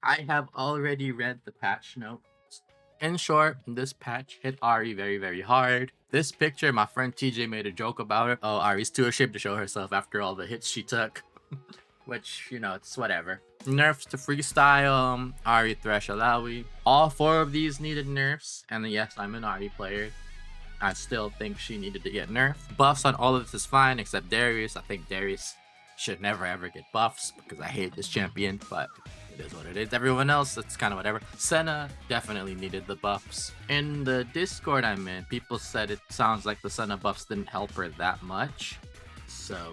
I have already read the patch notes. In short, this patch hit Ahri very, very hard. This picture, my friend TJ made a joke about it. Oh, Ahri's too ashamed to show herself after all the hits she took. Which, it's whatever. Nerfs to freestyle, Ahri, Thresh, Alawi. All four of these needed nerfs, and yes, I'm an Ahri player. I still think she needed to get nerfed. Buffs on all of this is fine, except Darius. I think Darius should never ever get buffs because I hate this champion, but it is what it is. Everyone else, it's kind of whatever. Senna definitely needed the buffs. In the Discord I'm in, people said it sounds like the Senna buffs didn't help her that much. So,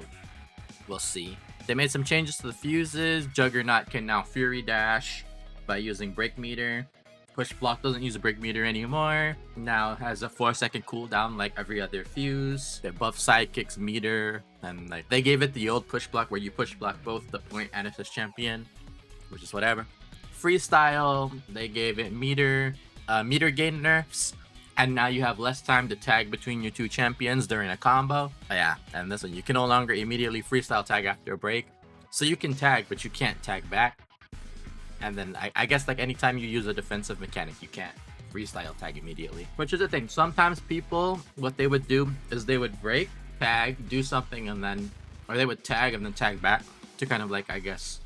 we'll see. They made some changes to the fuses. Juggernaut can now Fury Dash by using Break Meter. Push Block doesn't use a Break Meter anymore. Now has a 4-second cooldown like every other fuse. They buff Sidekicks Meter, and they gave it the old Push Block where you push block both the point and assist champion, which is whatever. Freestyle, they gave it meter gain nerfs, and now you have less time to tag between your two champions during a combo. Yeah, and this one, you can no longer immediately freestyle tag after a break. So you can tag, but you can't tag back. And then I guess like anytime you use a defensive mechanic, you can't freestyle tag immediately. Which is the thing, sometimes people, what they would do is they would break, tag, do something, and then, or they would tag and then tag back to kind of like, I guess,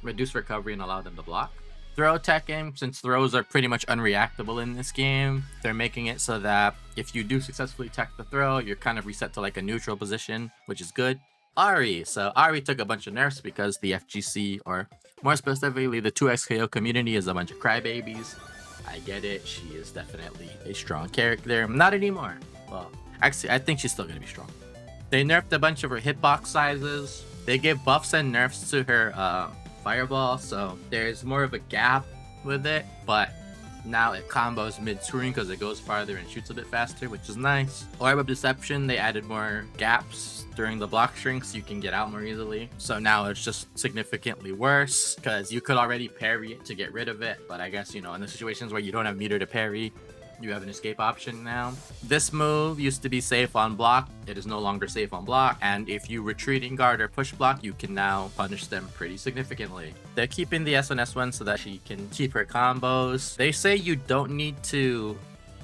reduce recovery and allow them to block. Throw tech game, since throws are pretty much unreactable in this game, they're making it so that if you do successfully tech the throw, you're kind of reset to like a neutral position, which is good. Ahri. So Ahri took a bunch of nerfs because the FGC, or more specifically the 2xKO community, is a bunch of crybabies. I get it. She is definitely a strong character. Not anymore. Well, actually, I think she's still going to be strong. They nerfed a bunch of her hitbox sizes. They gave buffs and nerfs to her fireball, so there's more of a gap with it, but now it combos mid-screen because it goes farther and shoots a bit faster, which is nice. Orb of Deception, they added more gaps during the block shrink so you can get out more easily. So now it's just significantly worse because you could already parry it to get rid of it, but I guess, in the situations where you don't have meter to parry, you have an escape option now. This move used to be safe on block. It is no longer safe on block. And if you retreating guard or push block, you can now punish them pretty significantly. They're keeping the SNS1 so that she can keep her combos. They say you don't need to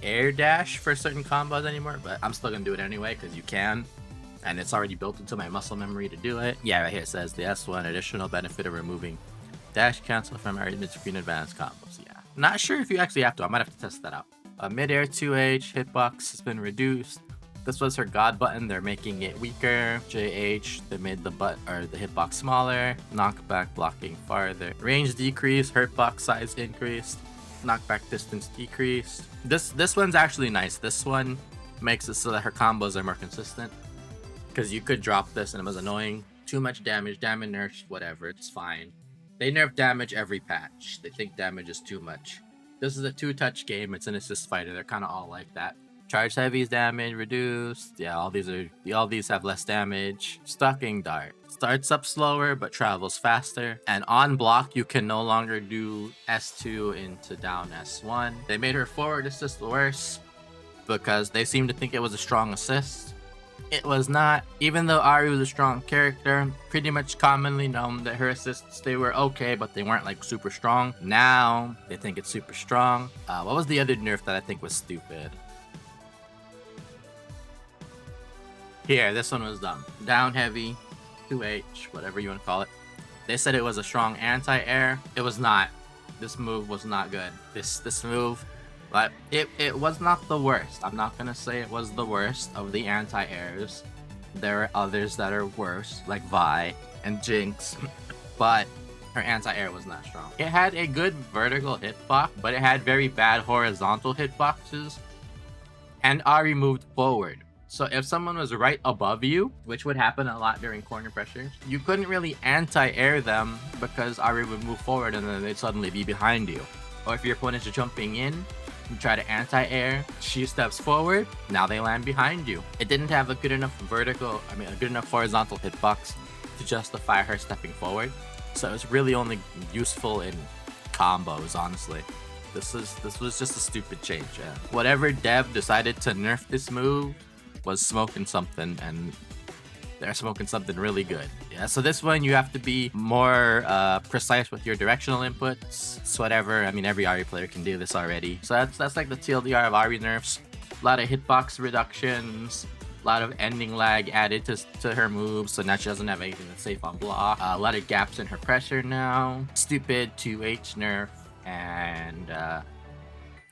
air dash for certain combos anymore, but I'm still gonna do it anyway because you can. And it's already built into my muscle memory to do it. Yeah, right here it says the S1 additional benefit of removing dash cancel from our mid-screen advanced combos. Yeah, not sure if you actually have to. I might have to test that out. Mid-air 2H hitbox has been reduced. This was her god button. They're making it weaker. JH, they made the hitbox smaller. Knockback blocking farther. Range decreased. Hurtbox size increased. Knockback distance decreased. This one's actually nice. This one makes it so that her combos are more consistent. Because you could drop this and it was annoying. Too much damage nerfs, whatever, it's fine. They nerf damage every patch. They think damage is too much. This is a 2-touch game. It's an assist fighter. They're kind of all like that. Charge heavy's damage reduced. Yeah, all these have less damage. Stalking dart starts up slower but travels faster. And on block, you can no longer do S2 into down S1. They made her forward assist worse because they seemed to think it was a strong assist. It was not. Even though Ahri was a strong character, pretty much commonly known that her assists, they were okay, but they weren't like super strong. Now, they think it's super strong. What was the other nerf that I think was stupid? Here, this one was dumb. Down heavy, 2H, whatever you want to call it. They said it was a strong anti-air. It was not. This move was not good. This move, but it was not the worst. I'm not gonna say it was the worst of the anti-airs. There are others that are worse, like Vi and Jinx, but her anti-air was not strong. It had a good vertical hitbox, but it had very bad horizontal hitboxes, and Ahri moved forward. So if someone was right above you, which would happen a lot during corner pressure, you couldn't really anti-air them because Ahri would move forward and then they'd suddenly be behind you. Or if your opponent is jumping in, you try to anti-air, she steps forward, now they land behind you. It didn't have a good enough horizontal hitbox to justify her stepping forward. So it was really only useful in combos, honestly. This was just a stupid change. Yeah. Whatever dev decided to nerf this move was smoking something, and They're smoking something really good. Yeah, so this one you have to be more precise with your directional inputs. It's whatever. I mean, every Ahri player can do this already. So that's like the TLDR of Ahri nerfs. A lot of hitbox reductions. A lot of ending lag added to her moves, so now she doesn't have anything that's safe on block. A lot of gaps in her pressure now. Stupid 2H nerf, and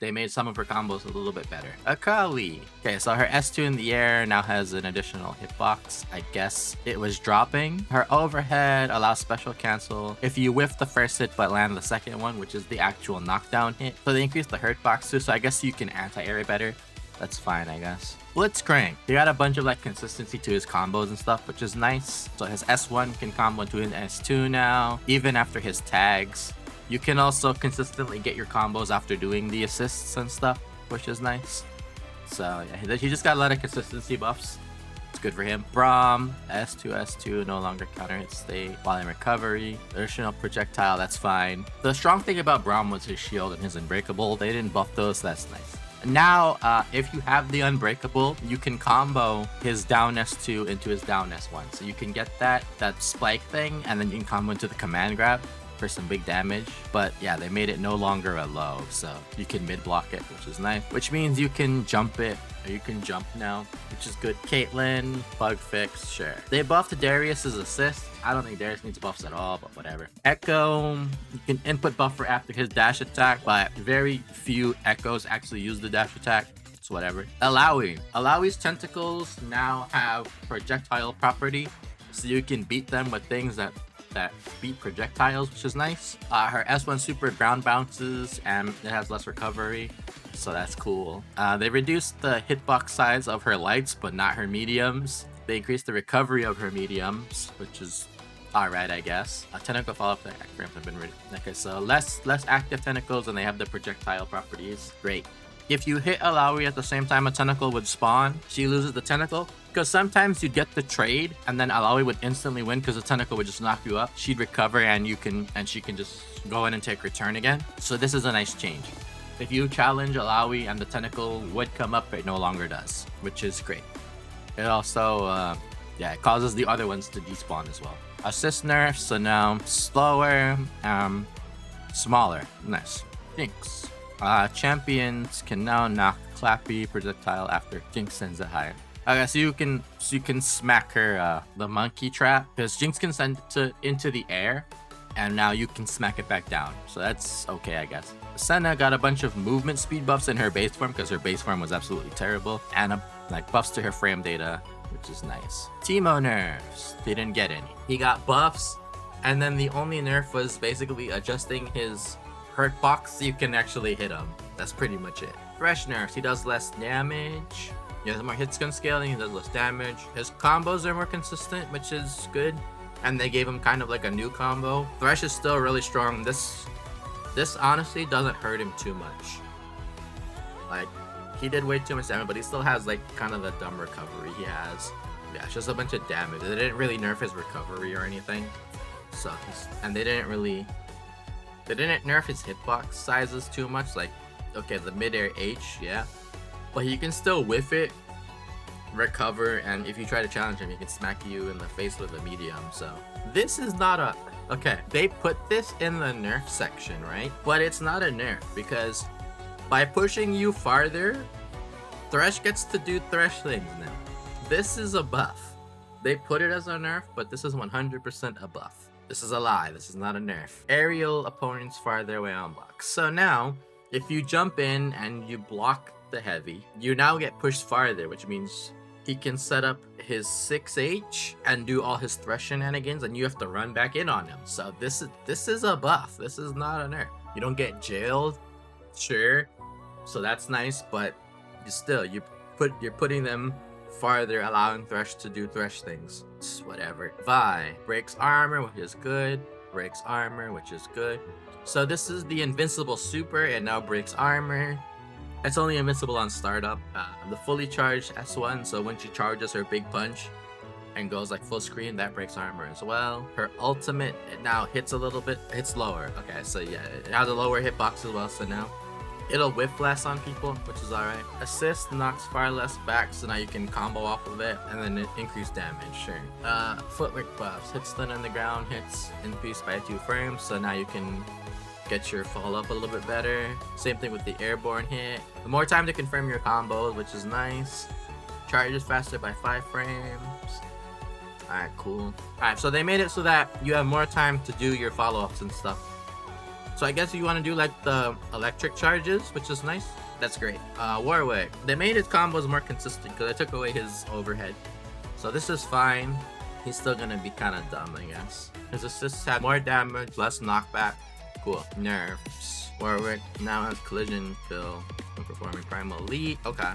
they made some of her combos a little bit better. Akali. Okay, so her S2 in the air now has an additional hitbox. I guess it was dropping. Her overhead allows special cancel if you whiff the first hit but land the second one, which is the actual knockdown hit. So they increased the hurt box too, so I guess you can anti-air it better. That's fine, I guess. Blitzcrank. He got a bunch of like consistency to his combos and stuff, which is nice. So his S1 can combo into his S2 now, even after his tags. You can also consistently get your combos after doing the assists and stuff, which is nice. So yeah, he just got a lot of consistency buffs. It's good for him. Braum, S2, no longer counter hit state while in recovery. Additional projectile, that's fine. The strong thing about Braum was his shield and his unbreakable. They didn't buff those, so that's nice. Now, if you have the Unbreakable, you can combo his down S2 into his down S1. So you can get that spike thing, and then you can combo into the command grab for some big damage. But yeah, they made it no longer a low, so you can mid block it, which is nice. Which means you can jump it, or you can jump now, which is good. Caitlyn, bug fix, sure. They buffed Darius's assist. I don't think Darius needs buffs at all, but whatever. Echo, you can input buffer after his dash attack, but very few Echoes actually use the dash attack. So whatever. Alawi's tentacles now have projectile property, so you can beat them with things that beat projectiles, which is nice. Her S1 super ground bounces and it has less recovery, so that's cool. They reduced the hitbox size of her lights, but not her mediums. They increased the recovery of her mediums, which is alright, I guess. Tentacle follow-up frames have been reduced. Okay, so less active tentacles, and they have the projectile properties. Great. If you hit Alawi at the same time a tentacle would spawn, she loses the tentacle. Because sometimes you'd get the trade, and then Alawi would instantly win because the tentacle would just knock you up. She'd recover, and she can just go in and take return again. So this is a nice change. If you challenge Alawi and the tentacle would come up, it no longer does, which is great. It also, it causes the other ones to despawn as well. Assist nerfs, so now slower, smaller. Nice. Jinx. Champions can now knock Clappy projectile after Jinx sends it higher. Okay, so you can smack her the monkey trap, because Jinx can send it into the air, and now you can smack it back down. So that's okay, I guess. Senna got a bunch of movement speed buffs in her base form, because her base form was absolutely terrible, and buffs to her frame data, which is nice. Teemo nerfs. They didn't get any. He got buffs, and then the only nerf was basically adjusting his hurt box so you can actually hit him. That's pretty much it. Thresh nerfs. He does less damage. He has more hit stun scaling. He does less damage. His combos are more consistent, which is good. And they gave him kind of like a new combo. Thresh is still really strong. This honestly doesn't hurt him too much. Like, he did way too much damage, but he still has like kind of the dumb recovery he has. Yeah, it's just a bunch of damage. They didn't really nerf his recovery or anything. So and they didn't nerf his hitbox sizes too much. Like, okay, the mid-air H, yeah. But he can still whiff it, recover, and if you try to challenge him, he can smack you in the face with a medium. So this is not a... Okay, they put this in the nerf section, right? But it's not a nerf, because by pushing you farther, Thresh gets to do Thresh things now. This is a buff. They put it as a nerf, but this is 100% a buff. This is a lie. This is not a nerf. Aerial opponents farther away on block. So now, if you jump in and you block the heavy, you now get pushed farther, which means he can set up his 6H and do all his Thresh shenanigans, and you have to run back in on him. So this is a buff. This is not a nerf. You don't get jailed, sure. So that's nice, but you're putting them farther, allowing Thresh to do Thresh things. It's whatever. Vi breaks armor, which is good. Breaks armor, which is good. So this is the invincible super, and now breaks armor. It's only invincible on startup. The fully charged S1, so when she charges her big punch and goes like full screen, that breaks armor as well. Her ultimate, it now hits a little bit, hits lower. Okay, so yeah, it has a lower hitbox as well, so now It'll whip less on people, which is alright. Assist knocks far less back, so now you can combo off of it, and then it increased damage, sure. Footwork buffs. Hit stun on the ground, hits increased by 2 frames, so now you can get your fall up a little bit better. Same thing with the airborne hit. The more time to confirm your combos, which is nice. Charges faster by 5 frames. Alright, cool. Alright, so they made it so that you have more time to do your follow-ups and stuff. So I guess you want to do like the electric charges, which is nice. That's great. Warwick. They made his combos more consistent because I took away his overhead. So this is fine. He's still gonna be kind of dumb, I guess. His assists have more damage, less knockback. Cool. Nerfs. Warwick now has collision kill when performing Primal Elite. Okay.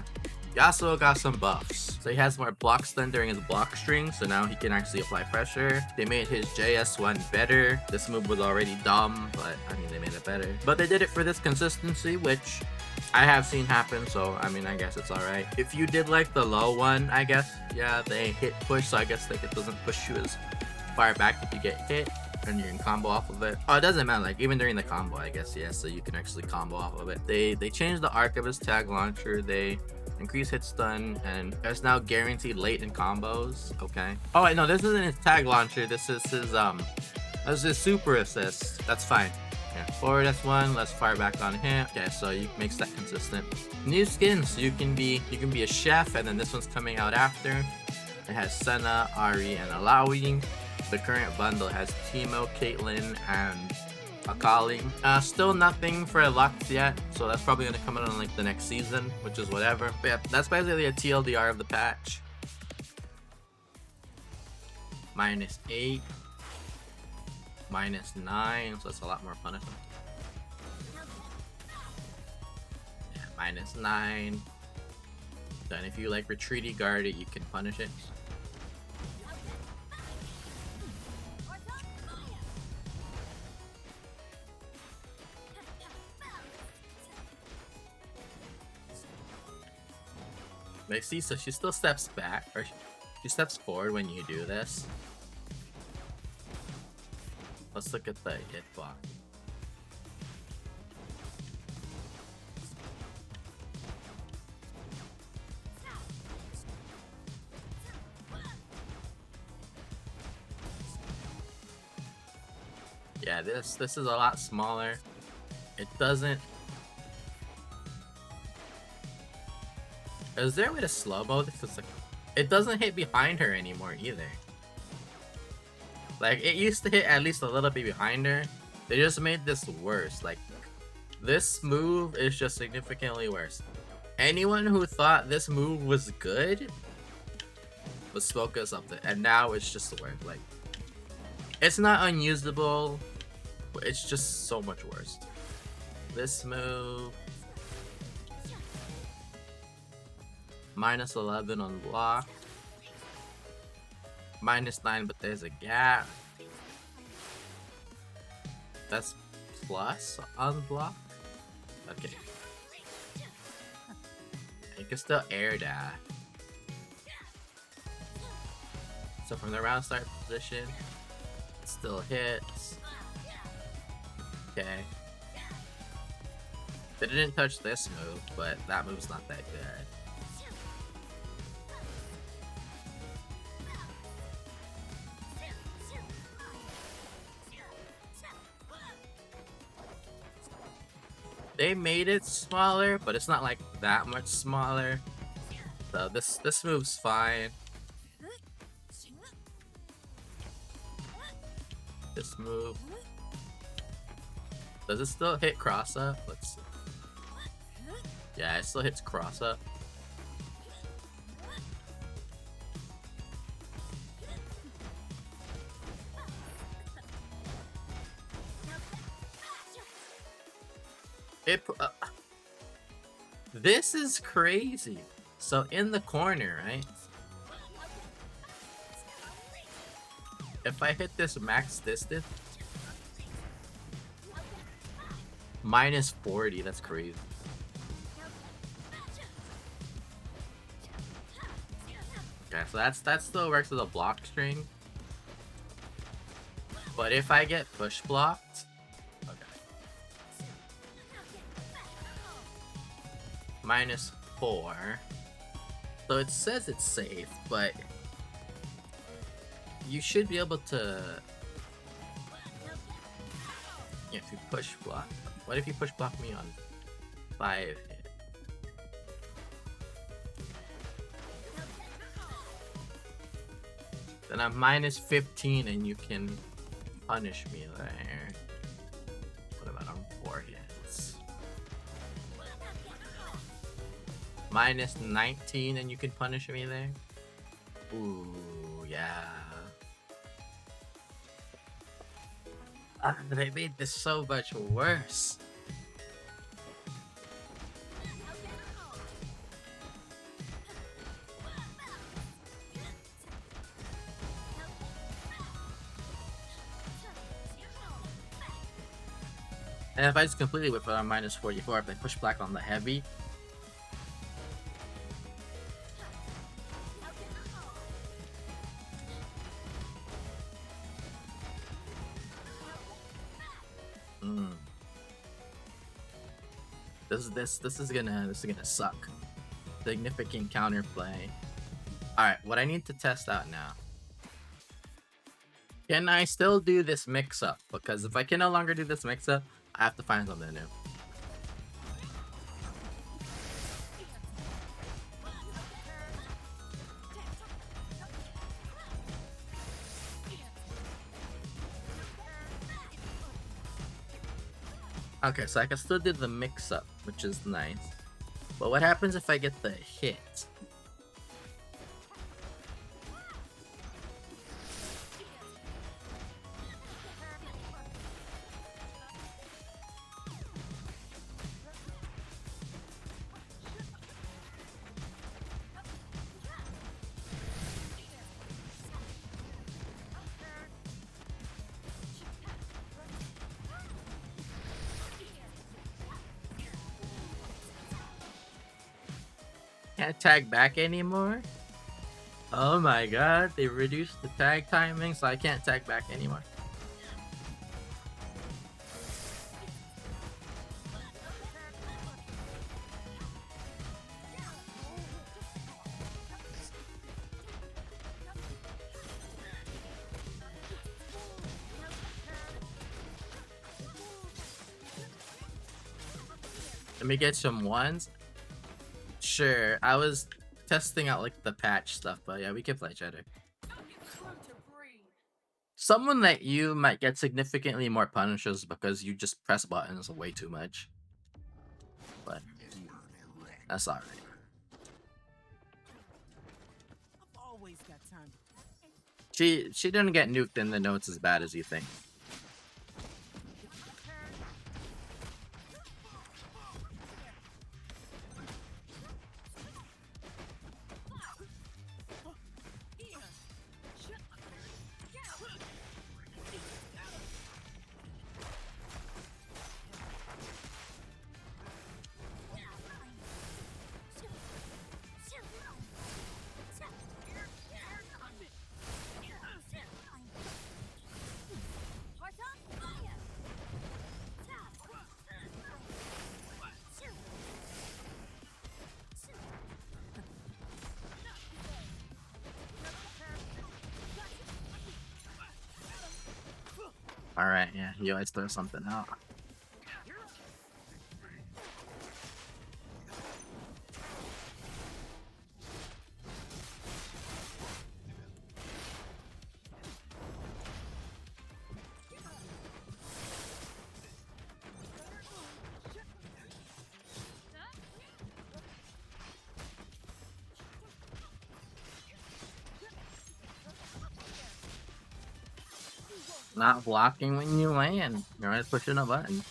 Yasuo got some buffs. So he has more block stun during his block string, so now he can actually apply pressure. They made his JS1 better. This move was already dumb, but I mean, they made it better. But they did it for this consistency, which I have seen happen, so I mean, I guess it's alright. If you did like the low one, I guess, yeah, they hit push, so I guess like it doesn't push you as far back if you get hit. And you can combo off of it. Oh, it doesn't matter, like even during the combo, I guess, yeah, so you can actually combo off of it. They changed the arc of his tag launcher. They increase hit stun, and it's now guaranteed late in combos. Okay. Oh wait, no, this isn't his tag launcher. This is his super assist. That's fine. Yeah. Forward S1, less fire back on him. Okay, so you makes that consistent. New skins. You can be a chef, and then this one's coming out after. It has Senna, Ahri, and Alawi. The current bundle has Teemo, Caitlyn, and Akali. Still nothing for Lux yet, so that's probably gonna come out on like the next season, which is whatever. But yeah, that's basically a TLDR of the patch. -8, -9, so that's a lot more punishment. Yeah, -9. Then if you like retreaty guard it, you can punish it. But see, so she still steps back, or she steps forward when you do this. Let's look at the hitbox. Yeah, this is a lot smaller. It doesn't. Is there a way to slow-mo this? Because like, it doesn't hit behind her anymore either. Like, it used to hit at least a little bit behind her. They just made this worse. Like, this move is just significantly worse. Anyone who thought this move was good was focused up there, and now it's just worse. Like, it's not unusable, but it's just so much worse. This move. -11 on block. -9, but there's a gap. That's plus on block? Okay. You can still air dash. So from the round start position, it still hits. Okay. They didn't touch this move, but that move's not that good. They made it smaller, but it's not like that much smaller. So this move's fine. This move. Does it still hit cross up? Let's see. Yeah, it still hits cross up. This is crazy. So in the corner, right? If I hit this max distance, -40. That's crazy. Okay, so that still works as a block string. But if I get push blocked, okay. -4. So it says it's safe, but you should be able to. Yeah, if you push block. What if you push block me on 5 hit? Then I'm -15 and you can punish me there. What about on 4 hits? -19 and you can punish me there? Ooh, yeah. They made this so much worse. And if I just completely whip it on -44, if I push black on the heavy, this is gonna suck. Significant counterplay. Alright, what I need to test out now. Can I still do this mix-up? Because if I can no longer do this mix-up, I have to find something new. Okay, so I can still do the mix-up, which is nice. But what happens if I get the hit? Can't tag back anymore? Oh my god, they reduced the tag timing, so I can't tag back anymore. Let me get some ones. Sure, I was testing out like the patch stuff, but yeah, we can play each other. Someone like you might get significantly more punishes because you just press buttons way too much. But that's alright. She didn't get nuked in the notes as bad as you think. Alright, yeah, you always throw something out. Not blocking when you land. You're always pushing a button.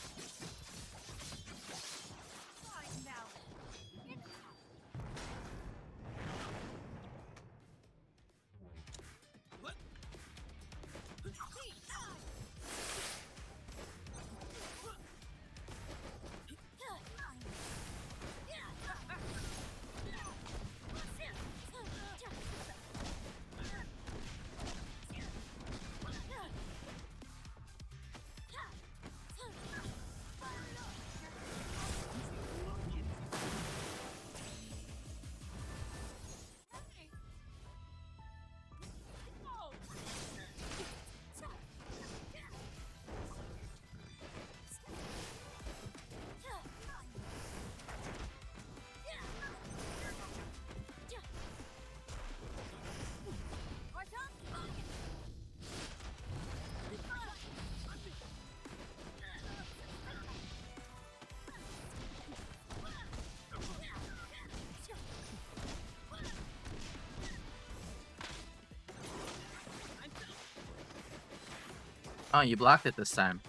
Oh, you blocked it this time.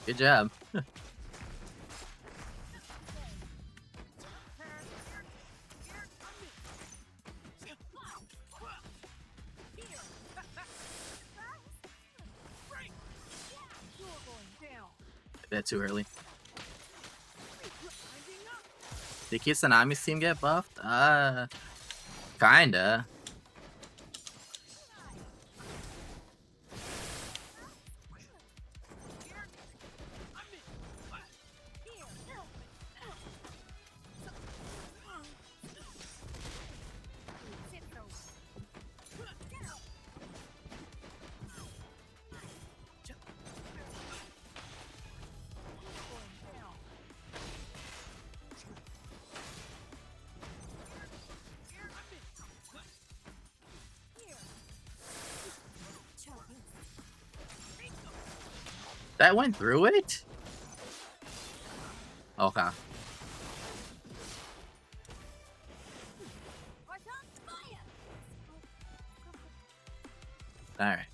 Good job. A bit too early. Did Kisanami's team get buffed? Kinda. That went through it? Okay. Alright.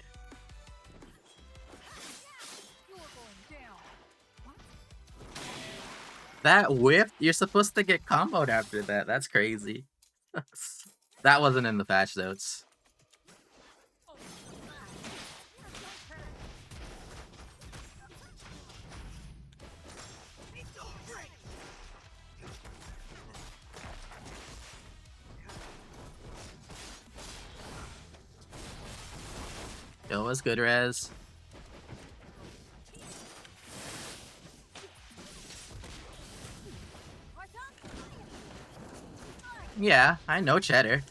That whip? You're supposed to get comboed after that. That's crazy. That wasn't in the patch notes. Yo, what's good, Rez? Yeah, I know Cheddar.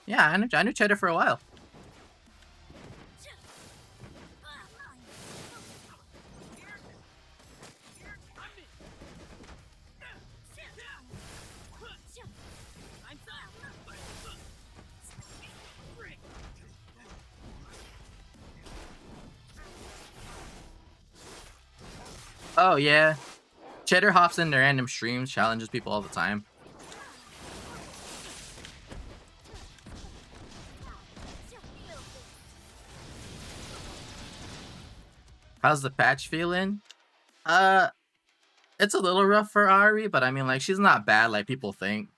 Yeah, I knew Cheddar for a while. Oh, yeah. Cheddar hops into random streams, challenges people all the time. How's the patch feeling? It's a little rough for Ahri, but I mean, like, she's not bad like people think.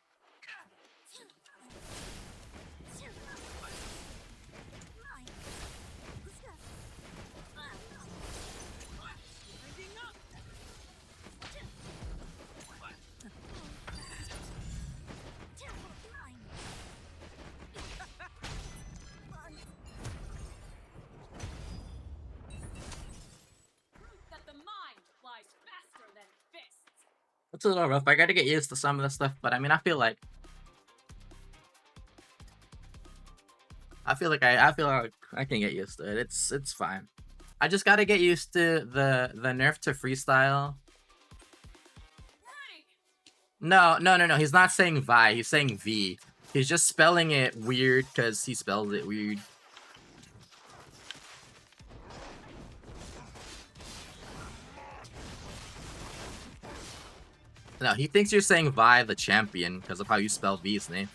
It's a little rough. I gotta get used to some of the stuff, but I mean, I feel like I can get used to it. It's fine. I just gotta get used to the nerf to freestyle. No. He's not saying Vi. He's saying V. He's just spelling it weird because he spells it weird. No, he thinks you're saying Vi the champion because of how you spell V's name.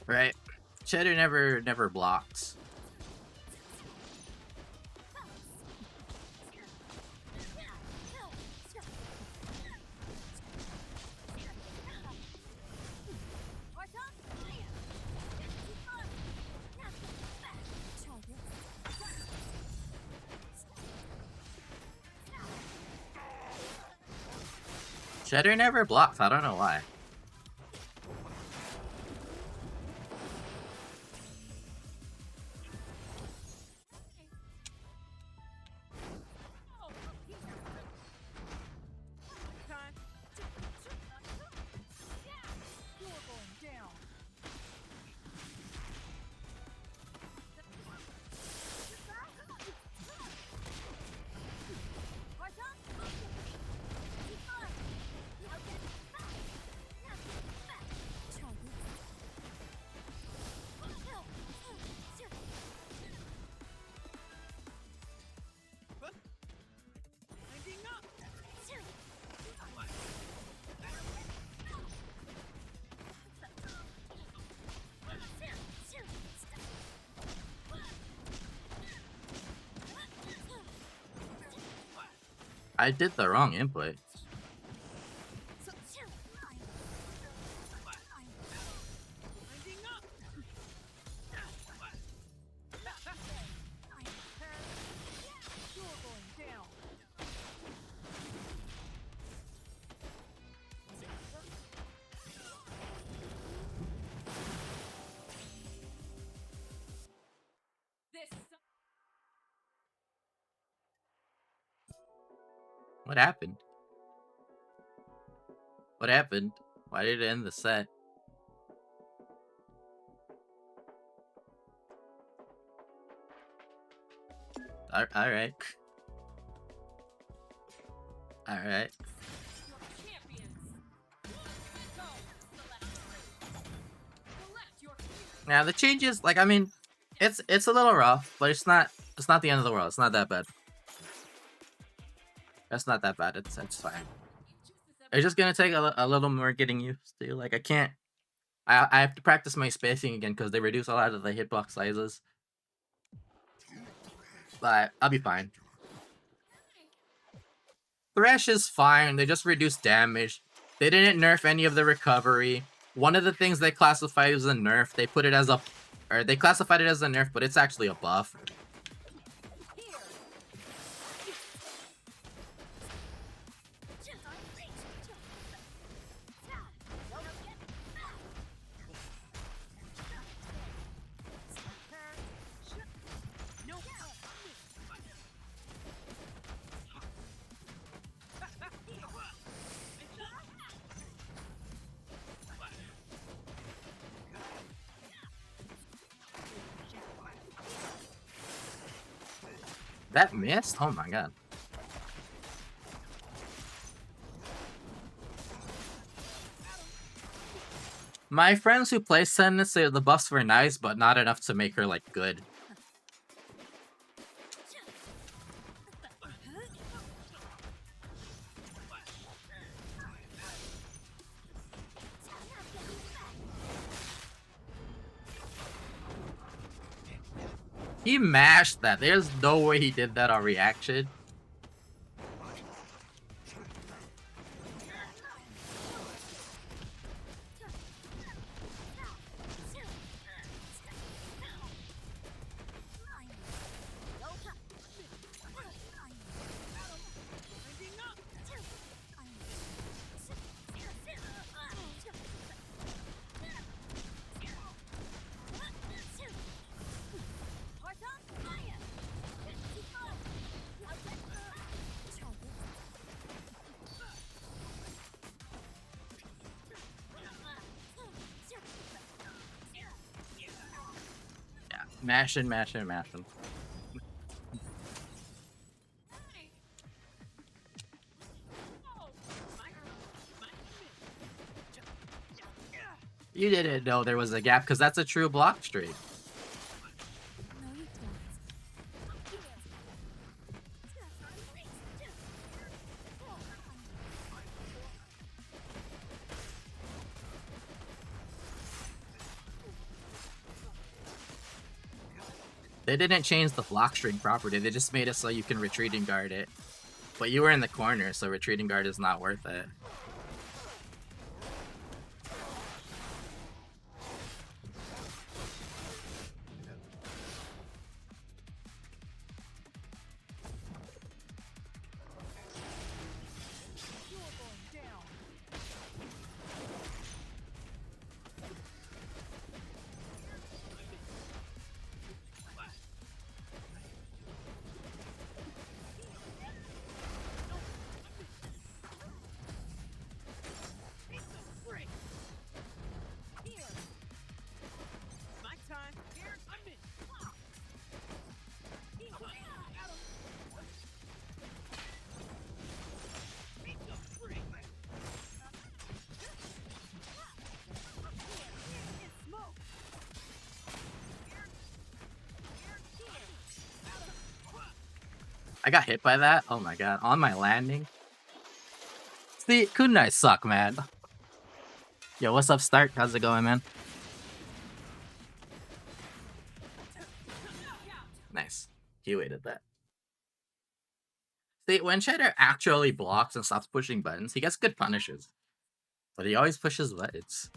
Right. Cheddar never blocks. Cheddar never blocks, I don't know why. I did the wrong input. What happened? What happened? Why did it end the set? Alright. Alright. Now the changes, like, I mean, it's a little rough, but it's not the end of the world. It's not that bad. That's not that bad. It's fine. It's just gonna take a little more getting used to. Like, I have to practice my spacing again because they reduce a lot of the hitbox sizes. But I'll be fine. Thresh is fine. They just reduce damage. They didn't nerf any of the recovery. One of the things they classified as a nerf, they put it as a, or they classified it as a nerf, but it's actually a buff. That missed? Oh my god. My friends who play Senna say the buffs were nice, but not enough to make her, like, good. He mashed that. There's no way he did that on reaction. Mashing. You didn't know there was a gap because that's a true block streak. They didn't change the block string property, they just made it so you can retreating guard it. But you were in the corner, so retreating guard is not worth it. I got hit by that? Oh my god. On my landing? See, kunai suck, man. Yo, what's up, Stark? How's it going, man? Nice. He waited that. See, when Cheddar actually blocks and stops pushing buttons, he gets good punishes. But he always pushes buttons.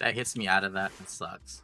That hits me out of that. It sucks.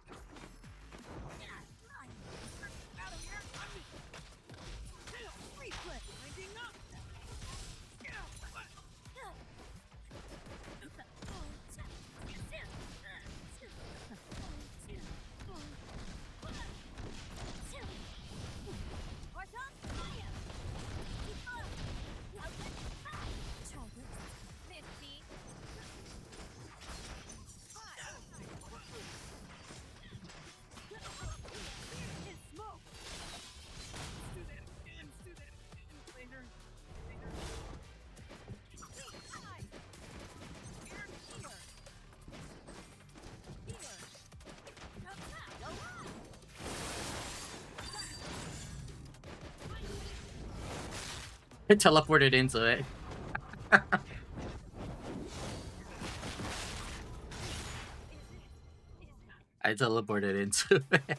It teleported into it. I teleported into it.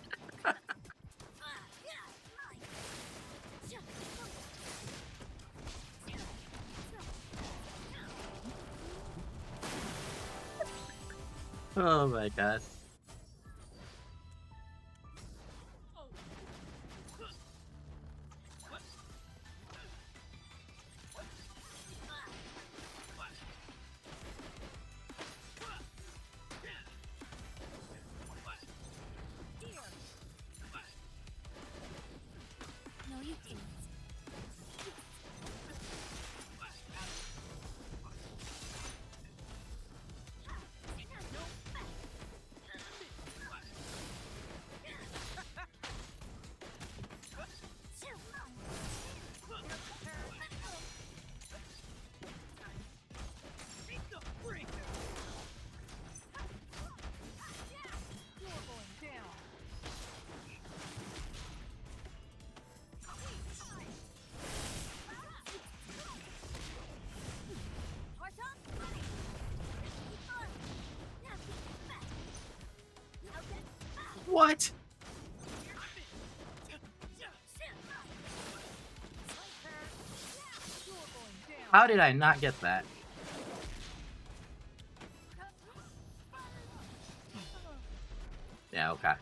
Oh my god. What? How did I not get that? Yeah, okay.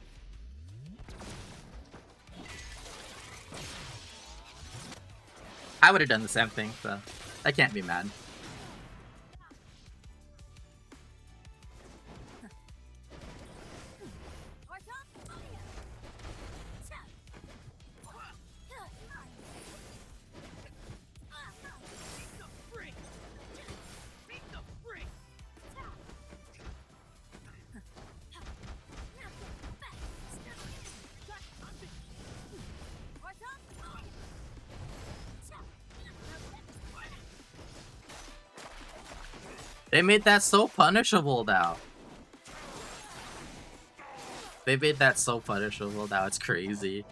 I would have done the same thing, so I can't be mad. They made that so punishable now. They made that so punishable now, it's crazy.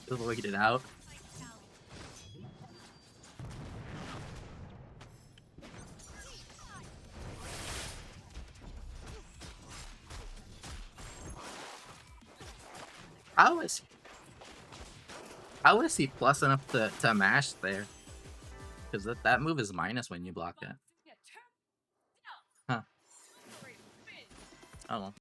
Just wait it out. How is he plus enough to mash there? Because that move is minus when you block it. Huh. Oh well.